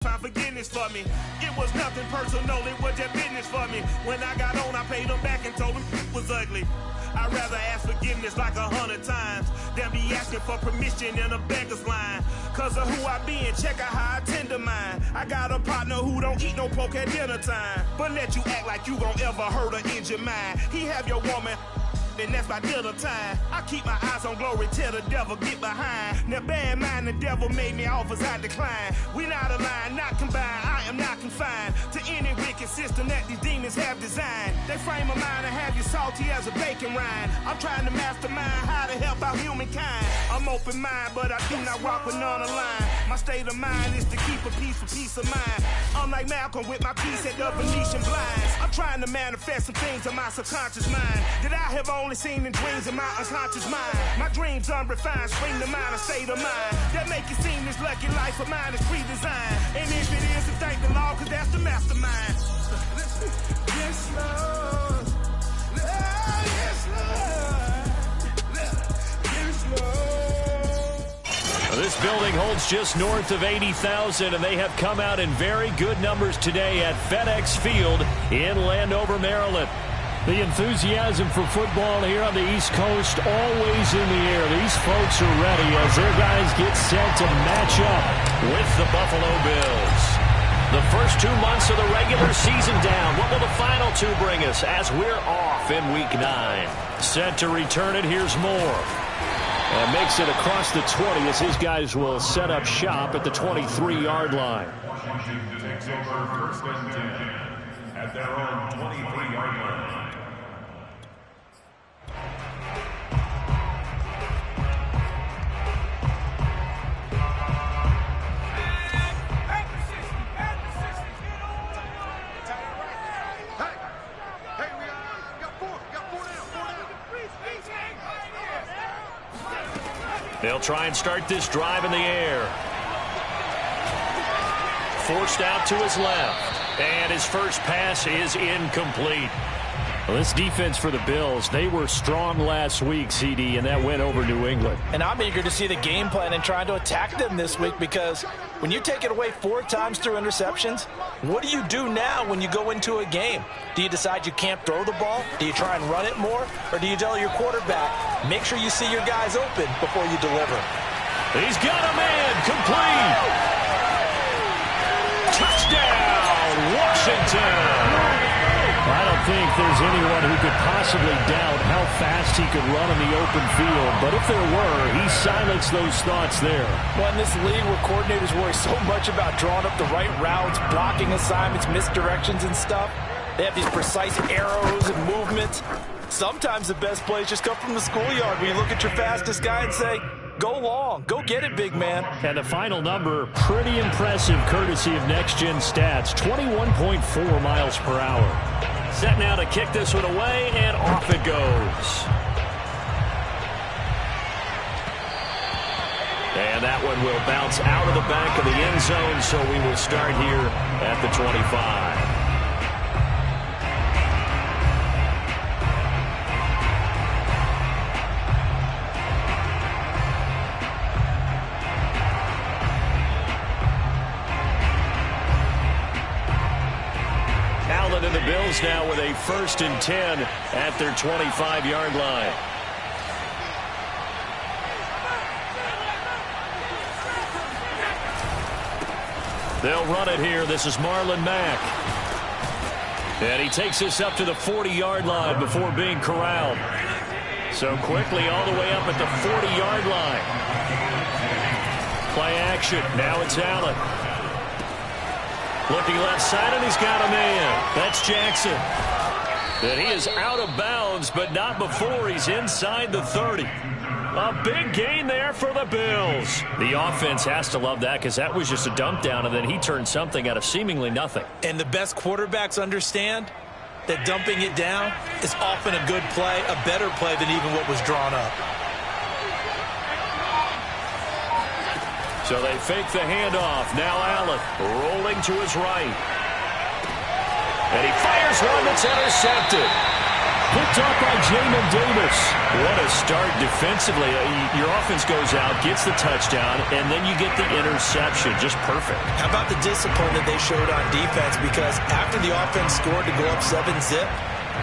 Find forgiveness for me. It was nothing personal, it was just business for me. When I got on, I paid them back and told them it was ugly. I'd rather ask forgiveness like 100 times than be asking for permission in a beggar's line. Cause of who I be and check out how I tend to mine. I got a partner who don't eat no pork at dinner time, but let you act like you gon' ever hurt or injure mine. He have your woman, and that's by dinner time. I keep my eyes on glory till the devil get behind. Now bear in mind the devil made me offers I decline. We not aligned, not combined, I am not confined to any wicked system that these demons have designed. They frame a mind and have you salty as a bacon rind. I'm trying to mastermind how to help out humankind. I'm open mind, but I do not walk with none aligned. My state of mind is to keep a peace for peace of mind. Unlike Malcolm with my peace at the Venetian blinds. I'm trying to manifest some things in my subconscious mind that I have only seen in dreams in my unconscious mind. My dreams unrefined, spring to mind, a state of mind that make it seem this lucky life of mine is pre-designed. And if it is, then thank the Lord, cause that's the mastermind. Yes, Lord. Yes, Lord. Yes, Lord. This building holds just north of 80,000, and they have come out in very good numbers today at FedEx Field in Landover, Maryland. The enthusiasm for football here on the East Coast always in the air. These folks are ready as their guys get set to match up with the Buffalo Bills. The first 2 months of the regular season down. What will the final 2 bring us as we're off in Week 9? Set to return it, here's Moore. And makes it across the 20 as his guys will set up shop at the 23-yard line. Washington takes over 1st and 10 at their own 23-yard line. They'll try and start this drive in the air. Forced out to his left. And his first pass is incomplete. Well, this defense for the Bills, they were strong last week, CD, and that went over New England. And I'm eager to see the game plan and trying to attack them this week, because when you take it away 4 times through interceptions, what do you do now when you go into a game? Do you decide you can't throw the ball? Do you try and run it more? Or do you tell your quarterback, make sure you see your guys open before you deliver? He's got a man, complete. Touchdown, Washington. I don't think there's anyone who could possibly doubt how fast he could run in the open field. But if there were, he silenced those thoughts there. Well, in this league where coordinators worry so much about drawing up the right routes, blocking assignments, misdirections and stuff, they have these precise arrows and movements. Sometimes the best plays just come from the schoolyard where you look at your fastest guy and say, go long. Go get it, big man. And the final number, pretty impressive courtesy of Next Gen Stats, 21.4 miles per hour. Set now to kick this one away, and off it goes. And that one will bounce out of the back of the end zone, so we will start here at the 25. And the Bills now with a 1st and 10 at their 25-yard line. They'll run it here. This is Marlon Mack. And he takes this up to the 40-yard line before being corralled. So quickly all the way up at the 40-yard line. Play action. Now it's Allen. Looking left side, and he's got a man. That's Jackson. And he is out of bounds, but not before he's inside the 30. A big gain there for the Bills. The offense has to love that, because that was just a dump down, and then he turned something out of seemingly nothing. And the best quarterbacks understand that dumping it down is often a good play, a better play than even what was drawn up. So they fake the handoff. Now Allen rolling to his right. And he fires one that's intercepted. Picked off by Jamin Davis. What a start defensively. Your offense goes out, gets the touchdown, and then you get the interception. Just perfect. How about the discipline that they showed on defense? Because after the offense scored to go up 7-zip,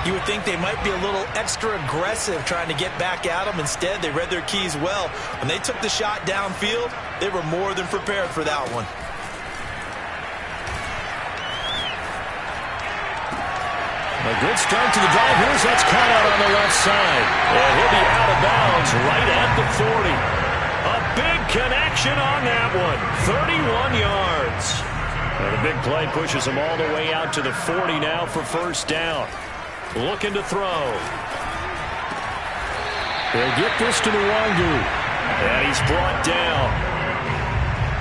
you would think they might be a little extra aggressive trying to get back at them. Instead, they read their keys well. When they took the shot downfield, they were more than prepared for that one. A good start to the drive. Here's that's caught out on the left side. And he'll be out of bounds right at the 40. A big connection on that one. 31 yards. And the big play pushes him all the way out to the 40 now for first down. Looking to throw. They'll get this to Nwangu. And he's brought down.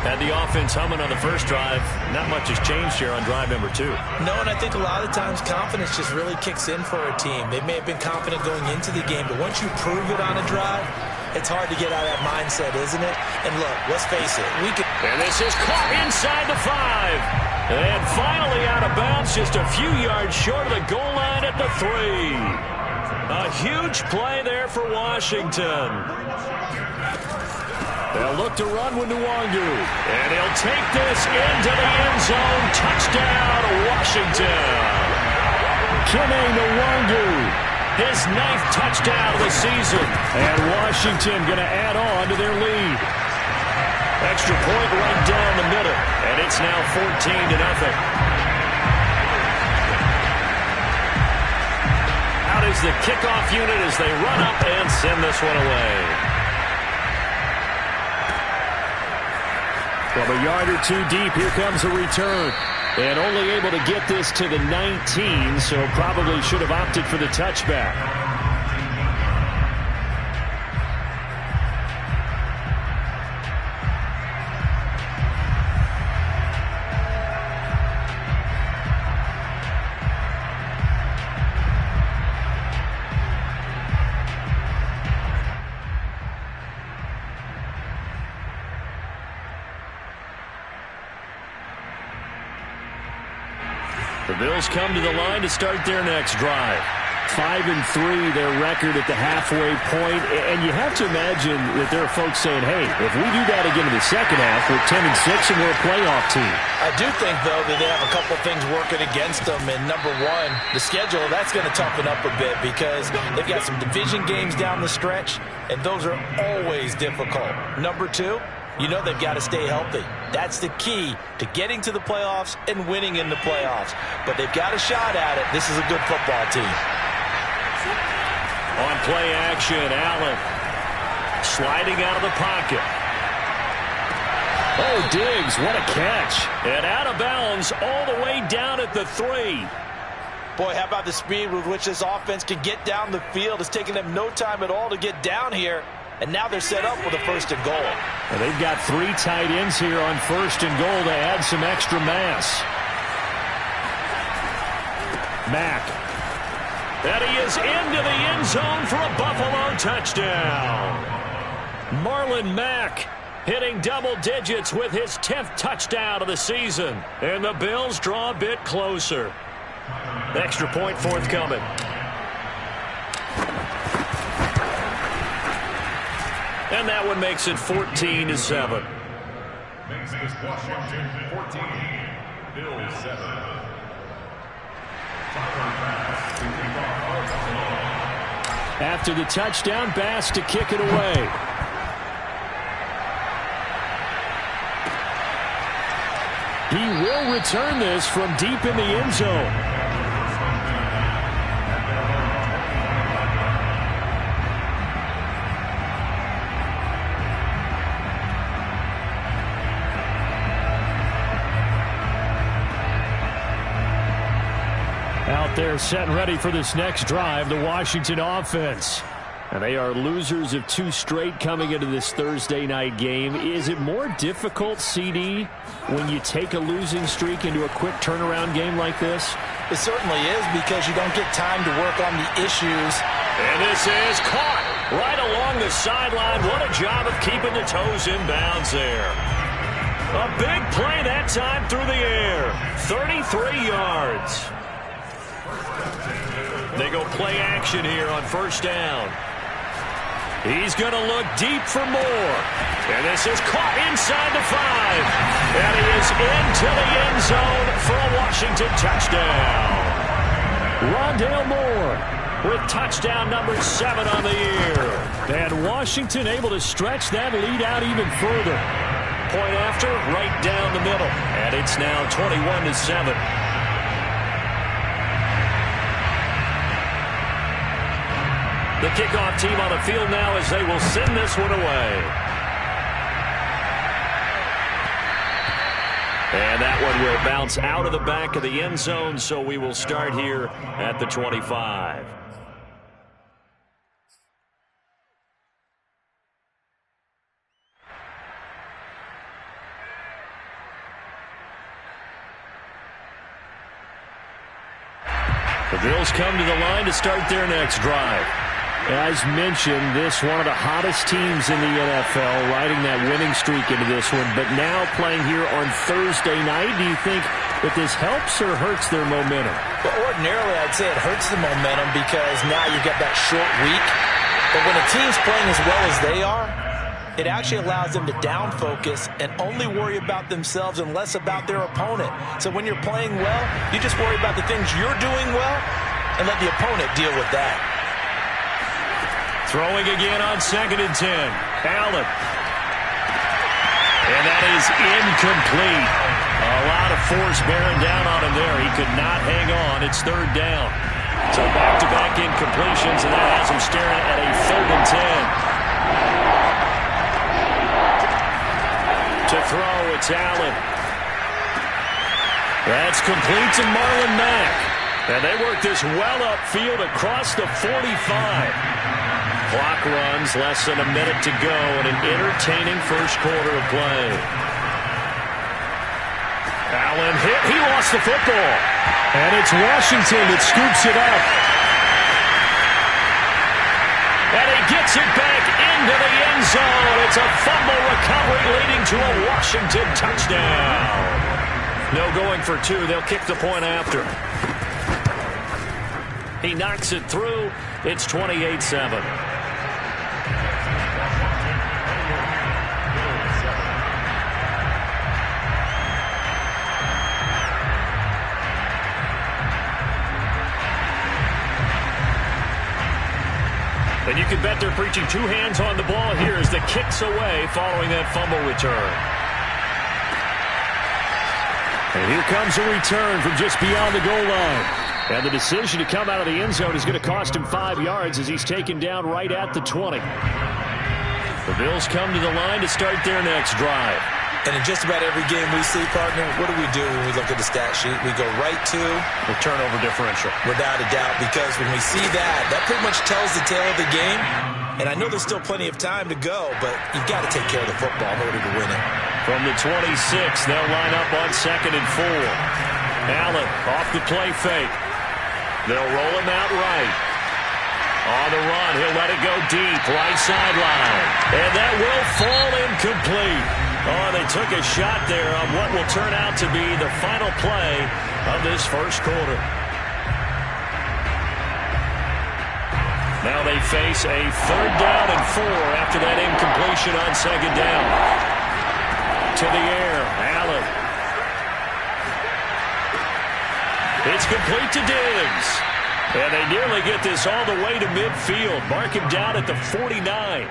Had the offense humming on the first drive. Not much has changed here on drive number 2. No, and I think a lot of times confidence just really kicks in for a team. They may have been confident going into the game, but once you prove it on a drive, it's hard to get out of that mindset, isn't it? And look, let's face it. And this is caught inside the 5. And finally out of bounds, just a few yards short of the goal line at the 3. A huge play there for Washington. They'll look to run with Nwangu. And he'll take this into the end zone. Touchdown, Washington. Kene Nwangu, his 9th touchdown of the season. And Washington going to add on to their lead. Extra point right down the middle. And it's now 14-0. Out is the kickoff unit as they run up and send this one away. From a yard or 2 deep, here comes a return. And only able to get this to the 19, so probably should have opted for the touchback. The Bills come to the line to start their next drive. 5-3, their record at the halfway point. And you have to imagine that there are folks saying, hey, if we do that again in the second half, we're 10-6 and we're a playoff team. I do think, though, that they have a couple things working against them. And number one, the schedule, that's going to toughen up a bit because they've got some division games down the stretch, and those are always difficult. Number two, you know they've got to stay healthy. That's the key to getting to the playoffs and winning in the playoffs. But they've got a shot at it. This is a good football team. On play action, Allen sliding out of the pocket. Oh, Diggs, what a catch. And out of bounds all the way down at the 3. Boy, how about the speed with which this offense can get down the field? It's taking them no time at all to get down here. And now they're set up with a 1st and goal. And they've got 3 tight ends here on 1st and goal to add some extra mass. Mack. And he is into the end zone for a Buffalo touchdown. Marlon Mack hitting double digits with his 10th touchdown of the season. And the Bills draw a bit closer. Extra point forthcoming. And that one makes it 14-7. Makes this Washington 14, Bills 7. After the touchdown, Bass to kick it away. He will return this from deep in the end zone. Out there set and ready for this next drive, the Washington offense. And they are losers of 2 straight coming into this Thursday night game. Is it more difficult, CD, when you take a losing streak into a quick turnaround game like this? It certainly is because you don't get time to work on the issues. And this is caught right along the sideline. What a job of keeping the toes in bounds there. A big play that time through the air. 33 yards. They go play action here on first down. He's going to look deep for more. And this is caught inside the 5. And he is into the end zone for a Washington touchdown. Rondale Moore with touchdown number 7 on the year. And Washington able to stretch that lead out even further. Point after, right down the middle. And it's now 21-7. The kickoff team on the field now as they will send this one away. And that one will bounce out of the back of the end zone, so we will start here at the 25. The Bills come to the line to start their next drive. As mentioned, this one of the hottest teams in the NFL, riding that winning streak into this one, but now playing here on Thursday night. Do you think that this helps or hurts their momentum? Well, ordinarily, I'd say it hurts the momentum because now you get that short week. But when a team's playing as well as they are, it actually allows them to down focus and only worry about themselves and less about their opponent. So when you're playing well, you just worry about the things you're doing well and let the opponent deal with that. Throwing again on 2nd and 10. Allen. And that is incomplete. A lot of force bearing down on him there. He could not hang on. It's 3rd down. So back-to-back incompletions, and that has him staring at a 3rd and 10. To throw, it's Allen. That's complete to Marlon Mack. And they work this well upfield across the 45. Clock runs, less than a minute to go in an entertaining first quarter of play. Allen hit. He lost the football. And it's Washington that scoops it up. And he gets it back into the end zone. It's a fumble recovery leading to a Washington touchdown. No going for 2. They'll kick the point after. He knocks it through. It's 28-7. And you can bet they're preaching 2 hands on the ball here as the kick's away following that fumble return. And here comes a return from just beyond the goal line. And the decision to come out of the end zone is going to cost him 5 yards as he's taken down right at the 20. The Bills come to the line to start their next drive. And in just about every game we see, partner, what do when we look at the stat sheet? We go right to the turnover differential. Without a doubt, because when we see that, that pretty much tells the tale of the game. And I know there's still plenty of time to go, but you've got to take care of the football in order to win it. From the 26, they'll line up on 2nd and 4. Allen off the play fake. They'll roll him out right. On the run, he'll let it go deep, right sideline. And that will fall incomplete. Oh, they took a shot there on what will turn out to be the final play of this first quarter. Now they face a 3rd down and 4 after that incompletion on 2nd down. To the air, Allen. It's complete to Diggs. And they nearly get this all the way to midfield. Mark him down at the 49.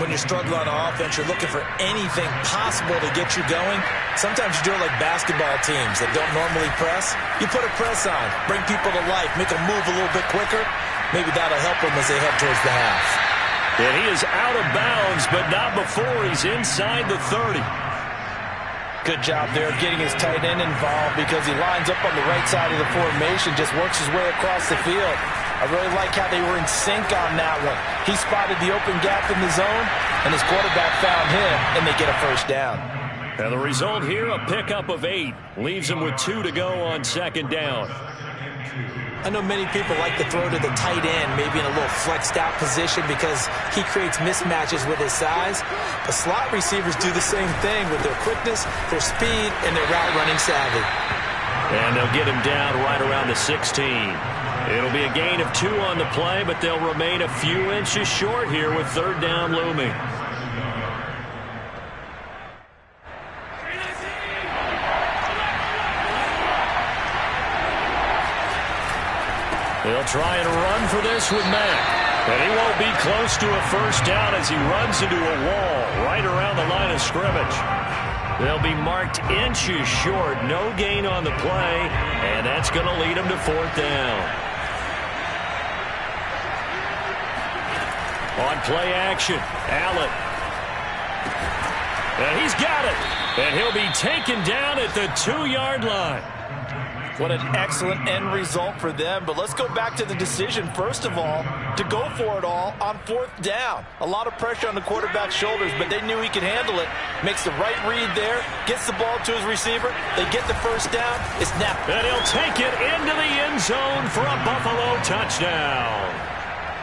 When you're struggling on offense, you're looking for anything possible to get you going. Sometimes you do it like basketball teams that don't normally press. You put a press on, bring people to life, make them move a little bit quicker. Maybe that'll help them as they head towards the half. And he is out of bounds, but not before he's inside the 30. Good job there getting his tight end involved because he lines up on the right side of the formation, just works his way across the field. I really like how they were in sync on that one. He spotted the open gap in the zone, and his quarterback found him, and they get a first down. And the result here, a pickup of 8. Leaves him with 2 to go on 2nd down. I know many people like to throw to the tight end, maybe in a little flexed out position because he creates mismatches with his size. But slot receivers do the same thing with their quickness, their speed, and their route running savvy. And they'll get him down right around the 16. It'll be a gain of 2 on the play, but they'll remain a few inches short here with third down looming. They'll try and run for this with Mack. And he won't be close to a first down as he runs into a wall right around the line of scrimmage. They'll be marked inches short. No gain on the play, and that's going to lead them to fourth down. On play action, Allen. And he's got it. And he'll be taken down at the 2-yard line. What an excellent end result for them. But let's go back to the decision, first of all, to go for it all on fourth down. A lot of pressure on the quarterback's shoulders, but they knew he could handle it. Makes the right read there, gets the ball to his receiver. They get the first down. It's now. And he'll take it into the end zone for a Buffalo touchdown.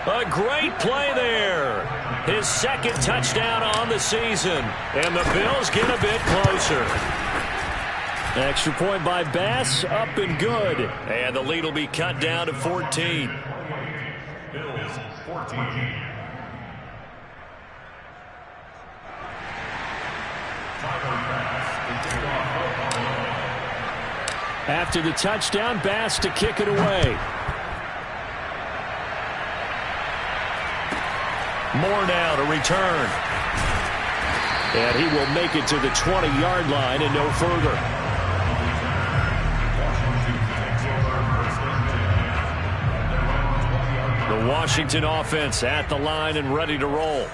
A great play there. His second touchdown on the season. And the Bills get a bit closer. Extra point by Bass, up and good. And the lead will be cut down to 14. Bills 14. After the touchdown, Bass to kick it away. Moore now to return. And he will make it to the 20-yard line and no further. The Washington offense at the line and ready to roll.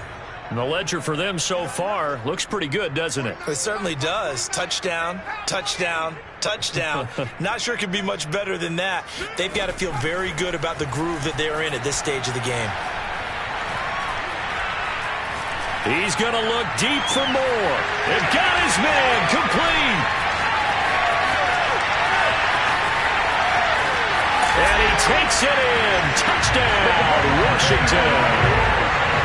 And the ledger for them so far looks pretty good, doesn't it? It certainly does. Touchdown, touchdown, touchdown. Not sure it could be much better than that. They've got to feel very good about the groove that they're in at this stage of the game. He's going to look deep for Moore. They've got his man complete. And he takes it in. Touchdown, Washington.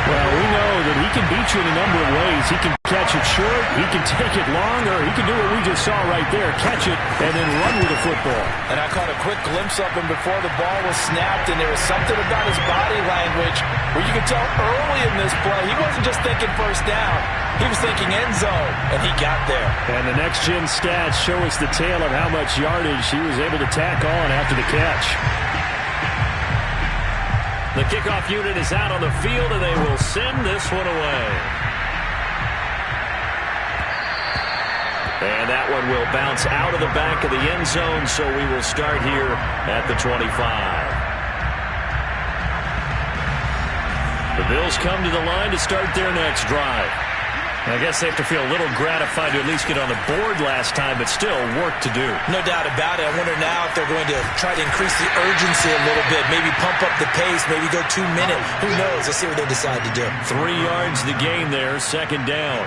Well, we know that he can beat you in a number of ways. He can catch it short, he can take it long, or he can do what we just saw right there, catch it and then run with the football. And I caught a quick glimpse of him before the ball was snapped, and there was something about his body language where you could tell early in this play he wasn't just thinking first down. He was thinking end zone, and he got there. And the next-gen stats show us the tale of how much yardage he was able to tack on after the catch. The kickoff unit is out on the field, and they will send this one away. And that one will bounce out of the back of the end zone, so we will start here at the 25. The Bills come to the line to start their next drive. I guess they have to feel a little gratified to at least get on the board last time, but still work to do. No doubt about it. I wonder now if they're going to try to increase the urgency a little bit, maybe pump up the pace, maybe go 2 minutes. Who knows? Let's see what they decide to do. 3 yards the gain there, second down.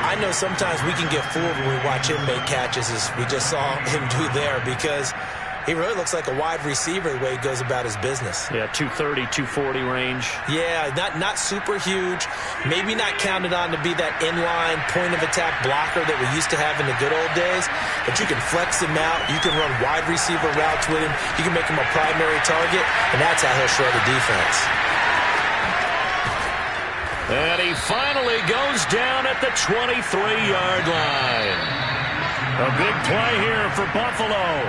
I know sometimes we can get fooled when we watch him make catches, as we just saw him do there, because he really looks like a wide receiver the way he goes about his business. Yeah, 230, 240 range. Yeah, not super huge. Maybe not counted on to be that inline point-of-attack blocker that we used to have in the good old days. But you can flex him out. You can run wide receiver routes with him. You can make him a primary target, and that's how he'll shred a defense. And he finally goes down at the 23-yard line. A big play here for Buffalo.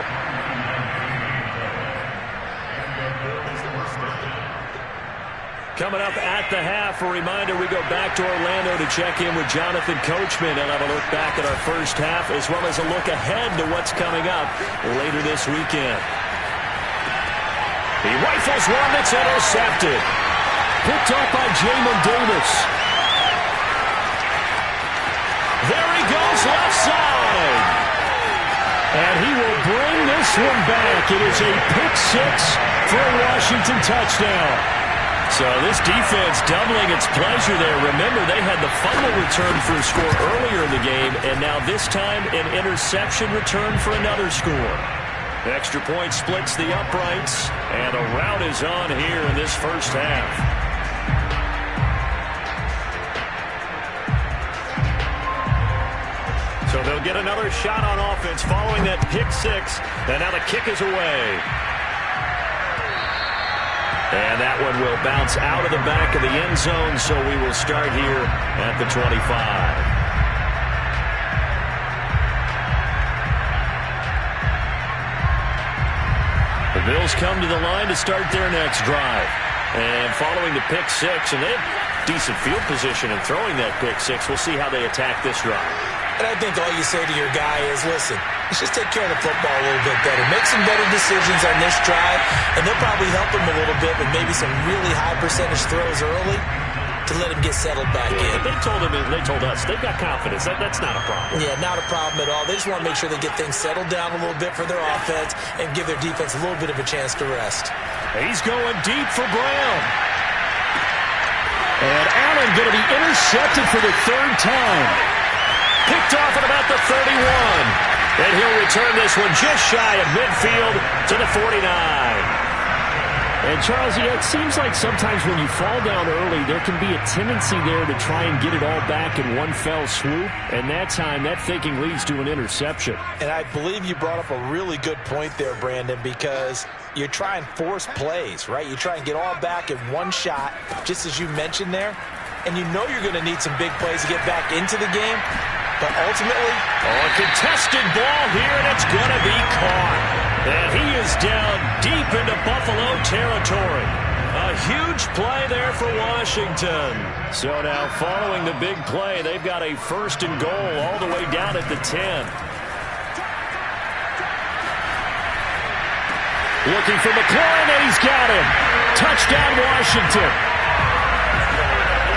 Coming up at the half, a reminder, we go back to Orlando to check in with Jonathan Coachman and have a look back at our first half, as well as a look ahead to what's coming up later this weekend. He rifles one that's intercepted. Picked up by Jamin Davis. There he goes, left side. And he will bring this one back. It is a pick six for a Washington touchdown. So this defense doubling its pleasure there. Remember, they had the fumble return for a score earlier in the game, and now this time an interception return for another score. Extra point splits the uprights, and a rout is on here in this first half. So they'll get another shot on offense following that pick six, and now the kick is away. And that one will bounce out of the back of the end zone, so we will start here at the 25. The Bills come to the line to start their next drive. And following the pick six, and they have decent field position in throwing that pick six. We'll see how they attack this drive. And I think all you say to your guy is, listen, let's just take care of the football a little bit better. Make some better decisions on this drive, and they'll probably help him a little bit with maybe some really high percentage throws early to let him get settled back in. But they told us they've got confidence. That's not a problem. Yeah, not a problem at all. They just want to make sure they get things settled down a little bit for their offense and give their defense a little bit of a chance to rest. He's going deep for Brown. And Allen going to be intercepted for the third time. Picked off at about the 31. And he'll return this one just shy of midfield to the 49. And, Charles, it seems like sometimes when you fall down early, there can be a tendency there to try and get it all back in one fell swoop. And that time, that thinking leads to an interception. And I believe you brought up a really good point there, Brandon, because you try and force plays, right? You try and get all back in one shot, just as you mentioned there. And you know you're going to need some big plays to get back into the game. But ultimately, a contested ball here, and it's going to be caught. And he is down deep into Buffalo territory. A huge play there for Washington. So now following the big play, they've got a first and goal all the way down at the 10. Looking for McLaurin, and he's got him. Touchdown, Washington.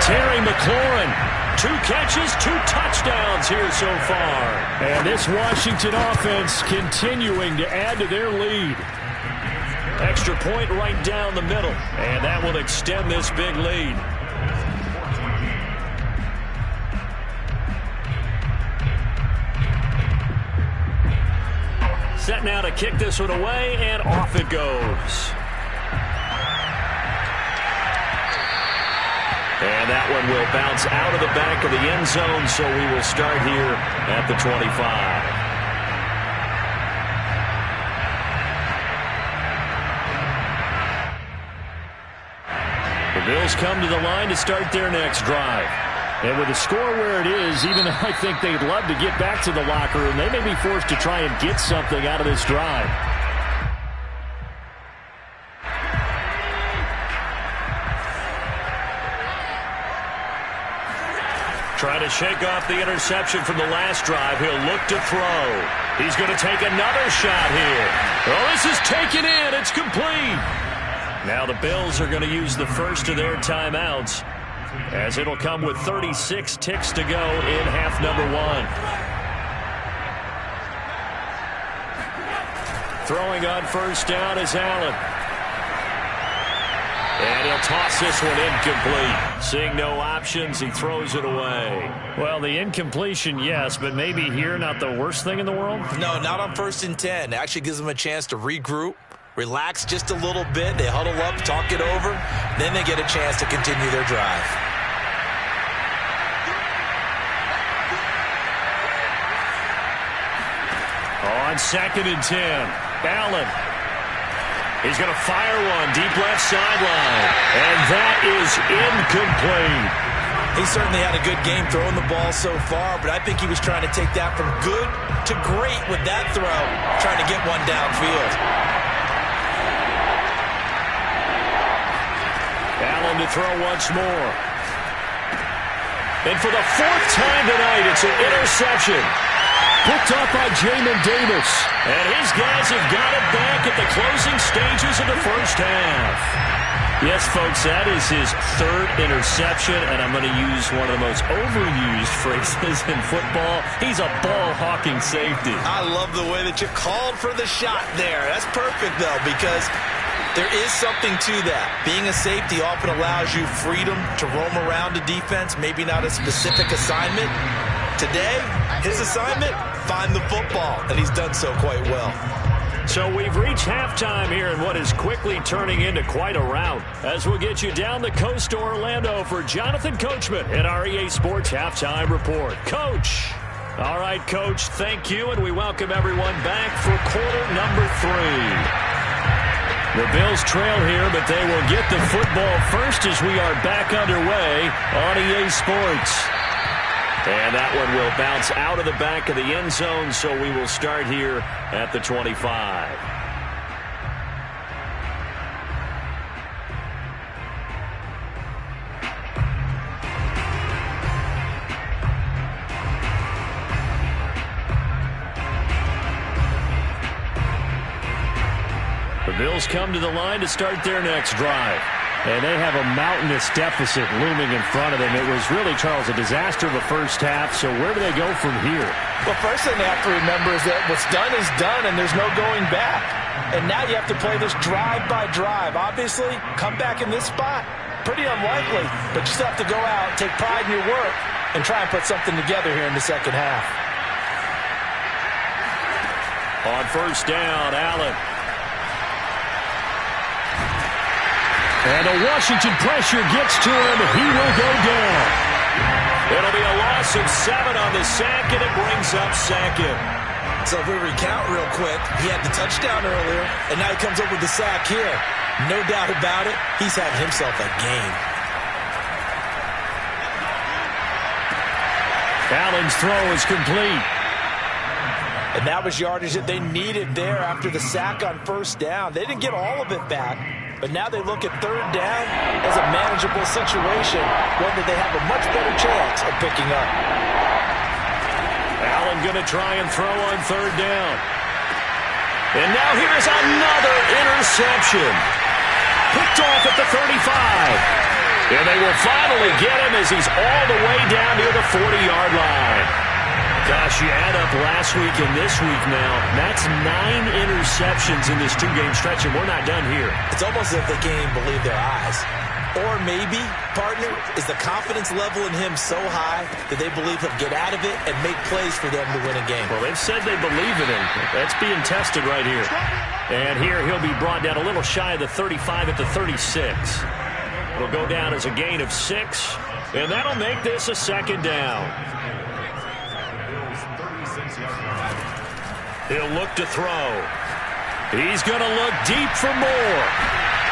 Terry McLaurin. 2 catches, 2 touchdowns here so far. And this Washington offense continuing to add to their lead. Extra point right down the middle. And that will extend this big lead. Set now to kick this one away, and off it goes. And that one will bounce out of the back of the end zone, so we will start here at the 25. The Bills come to the line to start their next drive. And with the score where it is, even though I think they'd love to get back to the locker room, they may be forced to try and get something out of this drive. Trying to shake off the interception from the last drive. He'll look to throw. He's going to take another shot here. Oh, this is taken in. It's complete. Now the Bills are going to use the first of their timeouts, as it'll come with 36 ticks to go in half number 1. Throwing on first down is Allen. And he'll toss this one incomplete. Seeing no options, he throws it away. Well, the incompletion, yes, but maybe here not the worst thing in the world? No, not on 1st and 10. It actually gives them a chance to regroup, relax just a little bit. They huddle up, talk it over. Then they get a chance to continue their drive. On 2nd and 10, Allen. He's going to fire one deep left sideline. And that is incomplete. He certainly had a good game throwing the ball so far, but I think he was trying to take that from good to great with that throw, trying to get one downfield. Allen to throw once more. And for the 4th time tonight, it's an interception. Picked up by Jamin Davis. And his guys have got it back at the closing stages of the first half. Yes, folks, that is his 3rd interception, and I'm going to use one of the most overused phrases in football. He's a ball-hawking safety. I love the way that you called for the shot there. That's perfect, though, because there is something to that. Being a safety often allows you freedom to roam around a defense, maybe not a specific assignment. Today, his assignment, find the football, and he's done so quite well. So we've reached halftime here in what is quickly turning into quite a rout, as we'll get you down the coast to Orlando for Jonathan Coachman at our EA Sports Halftime Report. Coach. All right, Coach, thank you, and we welcome everyone back for quarter number 3. The Bills trail here, but they will get the football first as we are back underway on EA Sports. And that one will bounce out of the back of the end zone, so we will start here at the 25. The Bills come to the line to start their next drive. And they have a mountainous deficit looming in front of them. It was really, Charles, a disaster of a first half. So where do they go from here? Well, first thing they have to remember is that what's done is done, and there's no going back. And now you have to play this drive by drive. Obviously, come back in this spot, pretty unlikely. But you still have to go out, take pride in your work, and try and put something together here in the second half. On first down, Allen. And a Washington pressure gets to him. He will go down. It'll be a loss of 7 on the sack, and it brings up second. So if we recount real quick, he had the touchdown earlier, and now he comes up with the sack here. No doubt about it, he's had himself a game. Allen's throw is complete. And that was yardage that they needed there after the sack on first down. They didn't get all of it back, but now they look at third down as a manageable situation, one that they have a much better chance of picking up. Allen going to try and throw on third down. And now here's another interception. Picked off at the 35. And they will finally get him as he's all the way down near the 40-yard line. Gosh, you add up last week and this week now, that's 9 interceptions in this 2-game stretch, and we're not done here. It's almost as if they can't even believe their eyes. Or maybe, partner, is the confidence level in him so high that they believe he'll get out of it and make plays for them to win a game. Well, they've said they believe in him. That's being tested right here. And here he'll be brought down a little shy of the 35 at the 36. It'll go down as a gain of 6, and that'll make this a second down. He'll look to throw. He's going to look deep for more.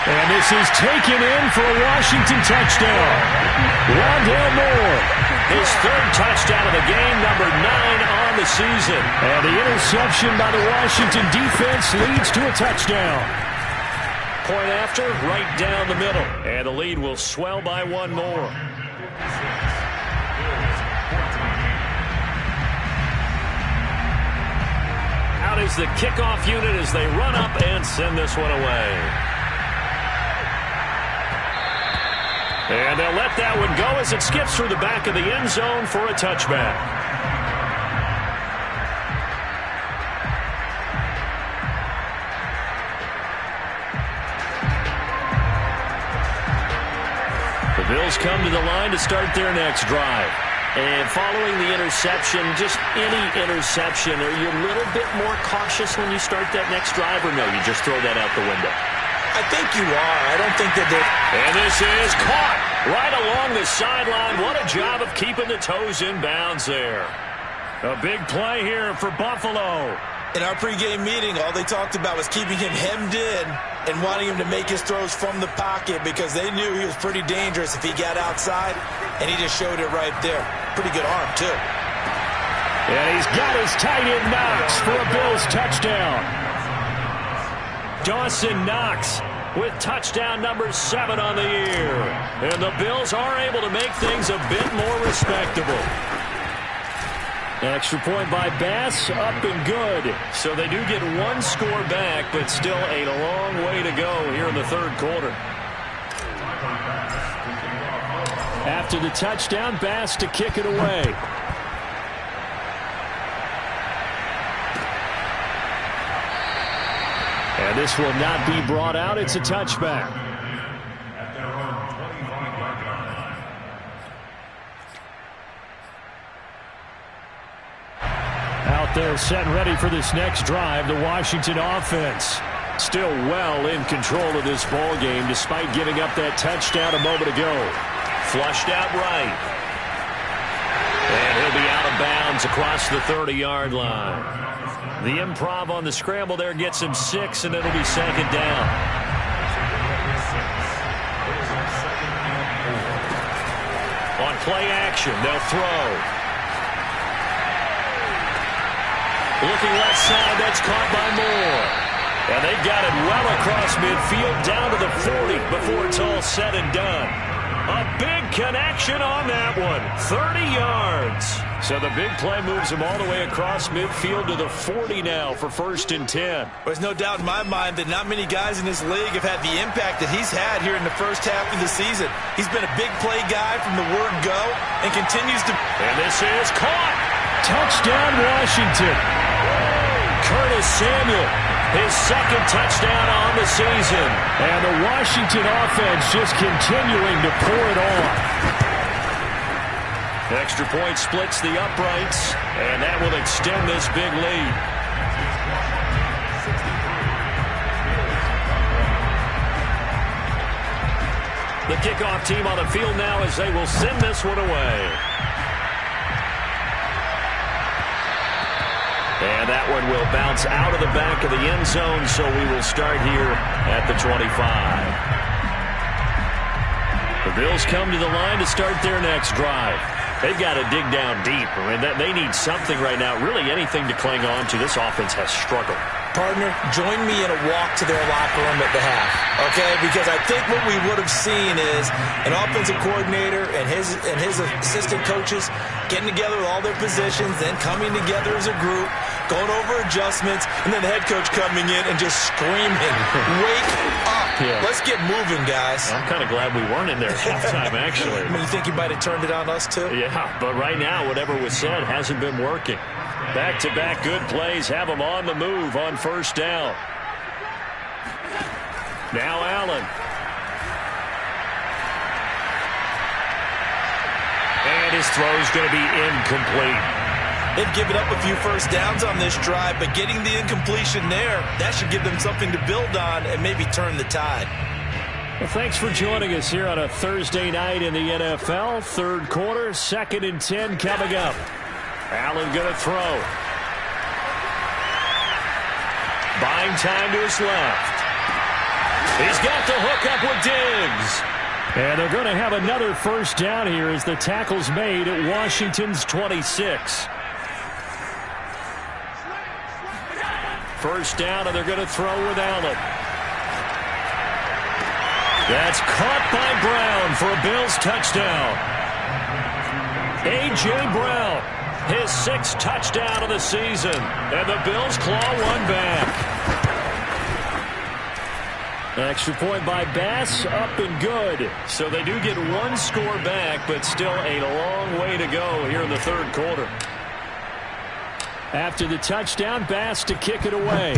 And this is taken in for a Washington touchdown. Rondale Moore, his 3rd touchdown of the game, number 9 on the season. And the interception by the Washington defense leads to a touchdown. Point after, right down the middle. And the lead will swell by 1 more. Out is the kickoff unit as they run up and send this one away. And they'll let that one go as it skips through the back of the end zone for a touchback. The Bills come to the line to start their next drive. And following the interception, just any interception, are you a little bit more cautious when you start that next drive, or no, you just throw that out the window? I think you are. I don't think that they're... And this is caught right along the sideline. What a job of keeping the toes in bounds there. A big play here for Buffalo. In our pregame meeting, all they talked about was keeping him hemmed in and wanting him to make his throws from the pocket because they knew he was pretty dangerous if he got outside, and he just showed it right there. Pretty good arm, too. And he's got his tight end Knox for a Bills touchdown. Dawson Knox with touchdown number 7 on the year. And the Bills are able to make things a bit more respectable. Extra point by Bass, up and good. So they do get 1 score back, but still a long way to go here in the 3rd quarter. After the touchdown, Bass to kick it away. And this will not be brought out. It's a touchback. At their own 25-yard line. Out there set and ready for this next drive, the Washington offense. Still well in control of this ball game despite giving up that touchdown a moment ago. Flushed out right. And he'll be out of bounds Downs across the 30-yard line. The improv on the scramble there gets him 6, and it'll be second down. On play action, they'll throw. Looking left side, that's caught by Moore. And they've got it well across midfield, down to the 40 before it's all said and done. A big connection on that one, 30 yards. So the big play moves him all the way across midfield to the 40 now for 1st and 10. There's no doubt in my mind that not many guys in this league have had the impact that he's had here in the first half of the season. He's been a big play guy from the word go and continues to... And this is caught. Touchdown, Washington. Curtis Samuel, his second touchdown on the season. And the Washington offense just continuing to pour it on. Extra point splits the uprights, and that will extend this big lead. The kickoff team on the field now as they will send this one away. And that one will bounce out of the back of the end zone, so we will start here at the 25. The Bills come to the line to start their next drive. They've got to dig down deep. I mean, they need something right now, really anything to cling on to. This offense has struggled. Partner, join me in a walk to their locker room at the half, okay? Because I think what we would have seen is an offensive coordinator and his assistant coaches getting together with all their positions, then coming together as a group, going over adjustments, and then the head coach coming in and just screaming, wake up. Yeah. Let's get moving, guys. I'm kind of glad we weren't in there at halftime, actually. I mean, you think he might have turned it on us, too? Yeah, but right now, whatever was said hasn't been working. Back-to-back good plays have them on the move on 1st down. Now Allen. And his throw's going to be incomplete. They've given up a few first downs on this drive, but getting the incompletion there, that should give them something to build on and maybe turn the tide. Well, thanks for joining us here on a Thursday night in the NFL. 3rd quarter, 2nd and 10 coming up. Allen going to throw. Buying time to his left. He's got the hook up with Diggs. And they're going to have another first down here as the tackle's made at Washington's 26. First down, and they're going to throw with Allen. That's caught by Brown for a Bills touchdown. A.J. Brown, his 6th touchdown of the season. And the Bills claw one back. Extra point by Bass, up and good. So they do get one score back, but still a long way to go here in the 3rd quarter. After the touchdown, Bass to kick it away.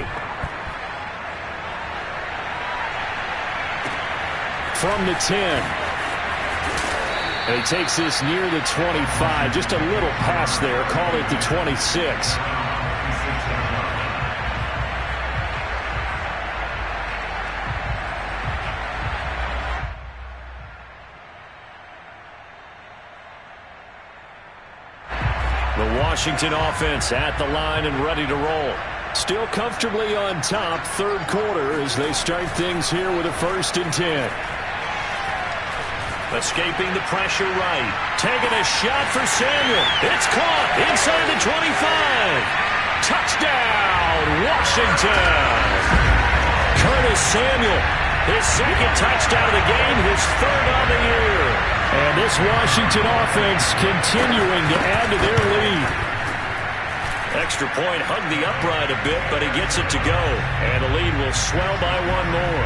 From the 10. And he takes this near the 25. Just a little pass there. Call it the 26. The Washington offense at the line and ready to roll. Still comfortably on top, 3rd quarter as they start things here with a 1st and 10. Escaping the pressure right. Taking a shot for Samuel. It's caught inside the 25. Touchdown, Washington. Curtis Samuel, his 2nd touchdown of the game, his 3rd of the year. And this Washington offense continuing to add to their lead. Extra point hugged the upright a bit, but he gets it to go. And the lead will swell by one more.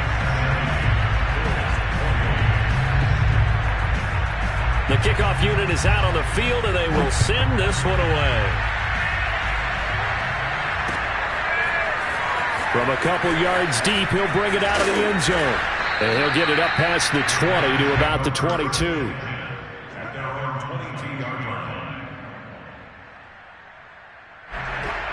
The kickoff unit is out on the field, and they will send this one away. From a couple yards deep, he'll bring it out of the end zone. And he'll get it up past the 20 to about the 22.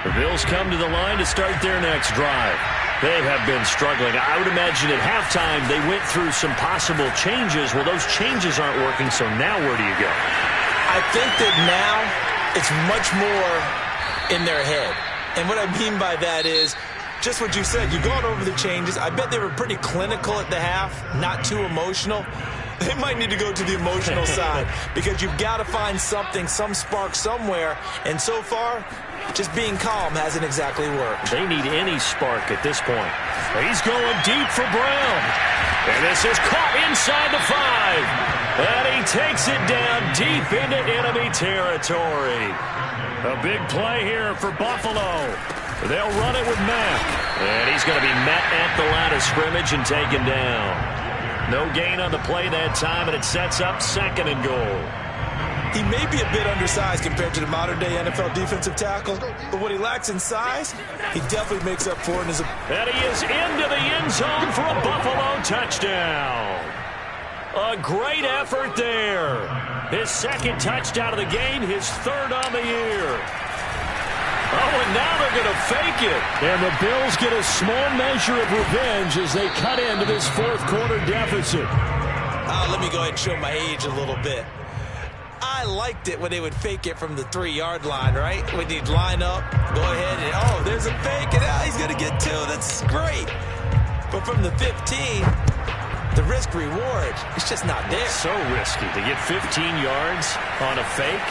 The Bills come to the line to start their next drive. They have been struggling. I would imagine at halftime they went through some possible changes. Well, those changes aren't working, so now where do you go? I think that now It's much more in their head. And what I mean by that is just what you said. You've gone over the changes. I bet they were pretty clinical at the half, not too emotional. They might need to go to the emotional side because you've got to find something, some spark somewhere. And so far, just being calm hasn't exactly worked. They need any spark at this point. He's going deep for Brown. And this is caught inside the 5. And he takes it down deep into enemy territory. A big play here for Buffalo. They'll run it with Mack. And he's going to be met at the line of scrimmage and taken down. No gain on the play that time, and it sets up 2nd and goal. He may be a bit undersized compared to the modern-day NFL defensive tackle, but what he lacks in size, he definitely makes up for it in his... And he is into the end zone for a Buffalo touchdown. A great effort there. His 2nd touchdown of the game, his 3rd on the year. Oh, and now they're going to fake it. And the Bills get a small measure of revenge as they cut into this 4th quarter deficit. Let me go ahead and show my age a little bit. I liked it when they would fake it from the 3-yard line, right? When they'd line up, go ahead and, oh, there's a fake, and he's going to get 2. That's great. But from the 15, the risk-reward, it's just not there. So risky to get 15 yards on a fake.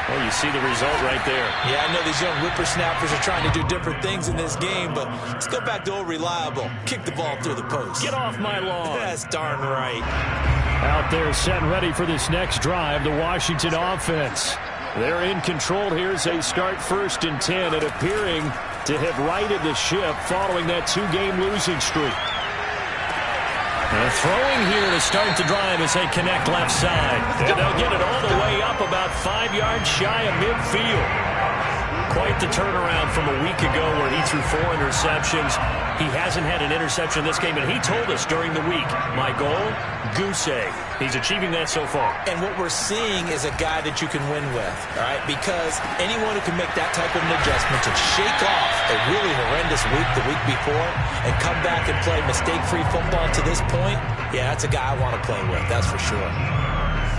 Well, you see the result right there. Yeah, I know these young whippersnappers are trying to do different things in this game, but let's go back to old reliable. Kick the ball through the post. Get off my lawn. That's darn right. Out there set ready for this next drive, the Washington offense. They're in control here as they start 1st and 10 and appearing to have righted the ship following that 2-game losing streak. Throwing here to start the drive as they connect left side. And they'll get it all the way up about 5 yards shy of midfield. Quite the turnaround from a week ago where he threw 4 interceptions. He hasn't had an interception this game, and he told us during the week, my goal, goose egg. He's achieving that so far. And what we're seeing is a guy that you can win with, all right? Because anyone who can make that type of an adjustment to shake off a really horrendous week the week before and come back and play mistake-free football to this point, yeah, that's a guy I want to play with, that's for sure.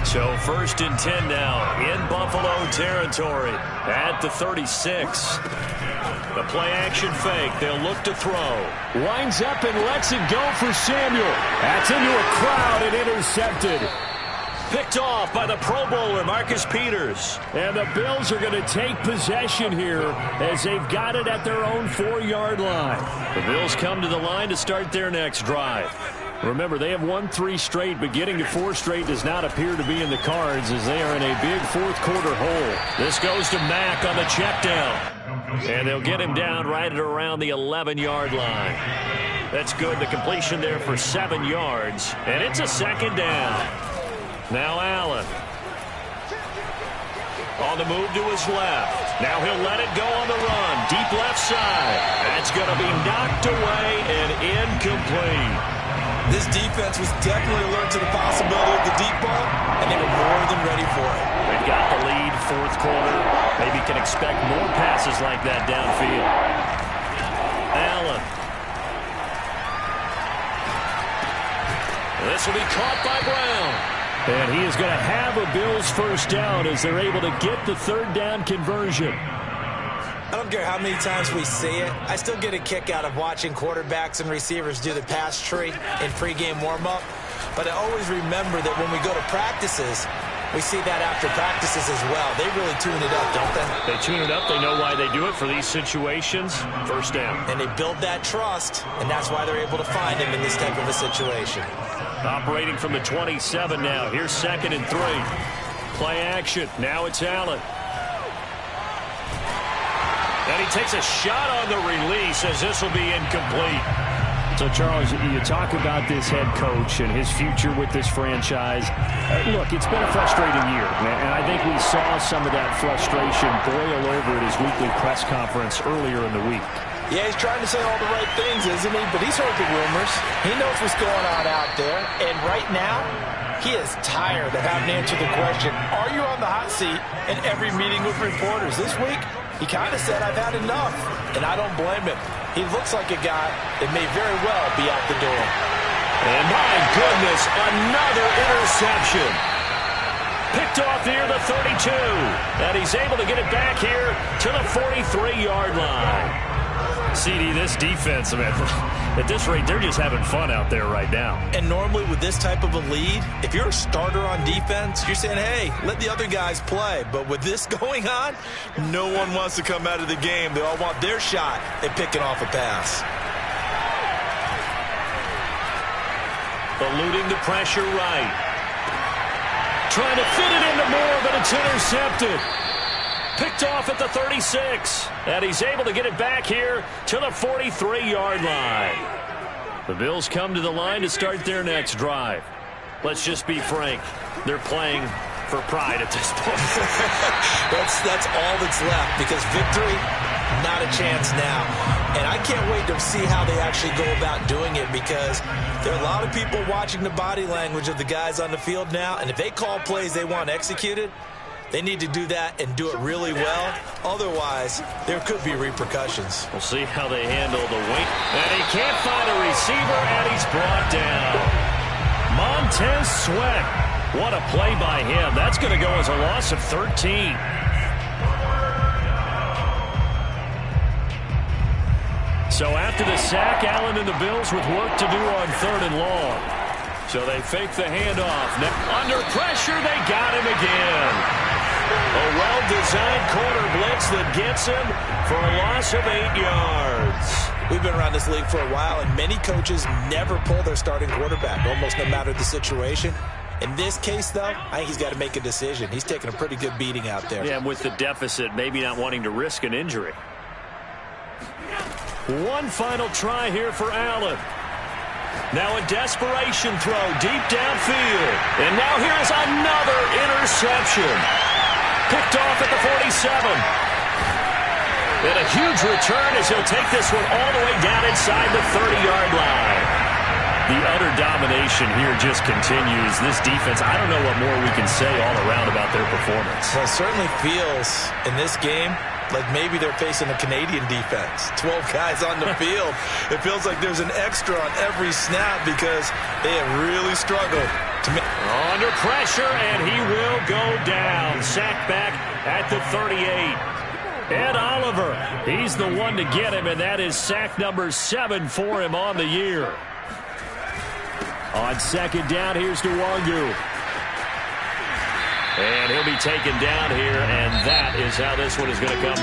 So 1st and 10 now in Buffalo territory at the 36. The play-action fake. They'll look to throw. Winds up and lets it go for Samuel. That's into a crowd and intercepted. Picked off by the Pro Bowler, Marcus Peters. And the Bills are going to take possession here as they've got it at their own 4-yard line. The Bills come to the line to start their next drive. Remember, they have won 3 straight, but getting to 4 straight does not appear to be in the cards as they are in a big 4th quarter hole. This goes to Mack on the check down. And they'll get him down right at around the 11-yard line. That's good. The completion there for 7 yards. And it's a 2nd down. Now Allen. On the move to his left. Now he'll let it go on the run. Deep left side. That's going to be knocked away and incomplete. This defense was definitely alert to the possibility of the deep ball, and they were more than ready for it. They've got the lead, 4th quarter. Maybe can expect more passes like that downfield. Allen. This will be caught by Brown. And he is going to have a Bills 1st down as they're able to get the 3rd down conversion. I don't care how many times we see it. I still get a kick out of watching quarterbacks and receivers do the pass tree in pregame warm-up. But I always remember that when we go to practices, we see that after practices as well. They really tune it up, don't they? They tune it up. They know why they do it for these situations. 1st down. And they build that trust, and that's why they're able to find him in this type of a situation. Operating from the 27 now. Here's 2nd and 3. Play action. Now it's Allen. And he takes a shot on the release as this will be incomplete. So, Charles, you talk about this head coach and his future with this franchise. Look, it's been a frustrating year, and I think we saw some of that frustration boil over at his weekly press conference earlier in the week. Yeah, he's trying to say all the right things, isn't he? But he's heard the rumors. He knows what's going on out there. And right now, he is tired of having to answer the question, are you on the hot seat in every meeting with reporters? This week, he kind of said, I've had enough, and I don't blame him. He looks like a guy that may very well be out the door. And my goodness, another interception. Picked off near the 32. And he's able to get it back here to the 43-yard line. CD, this defense, man, at this rate, they're just having fun out there right now. And normally with this type of a lead, if you're a starter on defense, you're saying, hey, let the other guys play. But with this going on, no one wants to come out of the game. They all want their shot at picking off a pass. Eluding the pressure right. Trying to fit it into Moore, but it's intercepted. Picked off at the 36. And he's able to get it back here to the 43-yard line. The Bills come to the line to start their next drive. Let's just be frank. They're playing for pride at this point. That's all that's left, because victory, not a chance now. And I can't wait to see how they actually go about doing it, because there are a lot of people watching the body language of the guys on the field now, and if they call plays they want executed, they need to do that and do it really well. Otherwise, there could be repercussions. We'll see how they handle the wing. And he can't find a receiver, and he's brought down. Montez Sweat. What a play by him. That's going to go as a loss of 13. So after the sack, Allen and the Bills with work to do on 3rd and long. So they fake the handoff. Now, under pressure, they got him again. A well-designed corner blitz that gets him for a loss of 8 yards. We've been around this league for a while, and many coaches never pull their starting quarterback, almost no matter the situation. In this case, though, I think he's got to make a decision. He's taking a pretty good beating out there. Yeah, and with the deficit, maybe not wanting to risk an injury. One final try here for Allen. Now a desperation throw deep downfield. And now here is another interception. Picked off at the 47. And a huge return as he'll take this one all the way down inside the 30-yard line. The utter domination here just continues. This defense, I don't know what more we can say all around about their performance. Well, it certainly feels in this game like maybe they're facing a Canadian defense. 12 guys on the field. It feels like there's an extra on every snap because they have really struggled to make. Under pressure, and he will go down. Sacked back at the 38. Ed Oliver, he's the one to get him, and that is sack number 7 for him on the year. On 2nd down, here's Nwangu. And he'll be taken down here, and that is how this one is going to come to